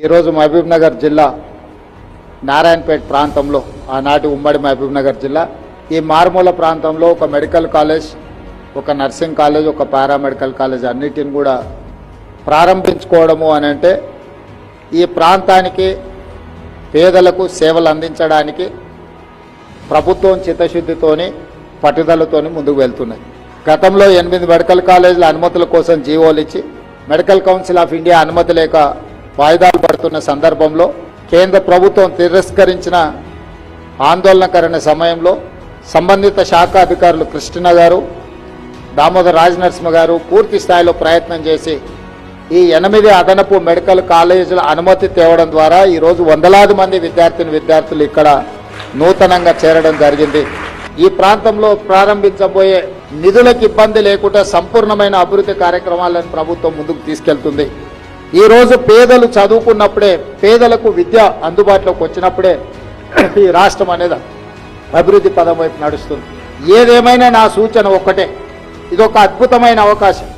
ఈరోజు మహబూబ్నగర్ జిల్లా నారాయణపేట ప్రాంతంలో ఆనాటి ఉమ్మడి మహబూబ్నగర్ జిల్లా ఈ మారుమూల ప్రాంతంలో ఒక మెడికల్ కాలేజ్, ఒక నర్సింగ్ కాలేజ్, ఒక పారామెడికల్ కాలేజ్ అన్నిటిని కూడా ప్రారంభించుకోవడము అని అంటే ఈ ప్రాంతానికి పేదలకు సేవలు అందించడానికి ప్రభుత్వం చిత్తశుద్ధితోని పట్టుదలతోని ముందుకు వెళ్తున్నాయి. గతంలో 8 మెడికల్ కాలేజీల అనుమతుల కోసం జీవోలు ఇచ్చి మెడికల్ కౌన్సిల్ ఆఫ్ ఇండియా అనుమతి లేక వాయిదాలు పడుతున్న సందర్భంలో కేంద్ర ప్రభుత్వం తిరస్కరించిన ఆందోళనకరణ సమయంలో సంబంధిత శాఖ అధికారులు కృష్ణ గారు, దామోదర్ రాజనరసింహ గారు పూర్తి స్థాయిలో ప్రయత్నం చేసి ఈ 8 అదనపు మెడికల్ కాలేజీల అనుమతి తేవడం ద్వారా ఈరోజు వందలాది మంది విద్యార్థులు ఇక్కడ నూతనంగా చేరడం జరిగింది. ఈ ప్రాంతంలో ప్రారంభించబోయే నిధులకు ఇబ్బంది లేకుండా సంపూర్ణమైన అభివృద్ధి కార్యక్రమాలను ప్రభుత్వం ముందుకు తీసుకెళ్తుంది. ఈరోజు పేదలు చదువుకున్నప్పుడే, పేదలకు విద్య అందుబాటులోకి వచ్చినప్పుడే ఈ రాష్ట్రం అనేది అభివృద్ధి పదం వైపు నడుస్తుంది. ఏదేమైనా నా సూచన ఒక్కటే, ఇదొక అద్భుతమైన అవకాశం.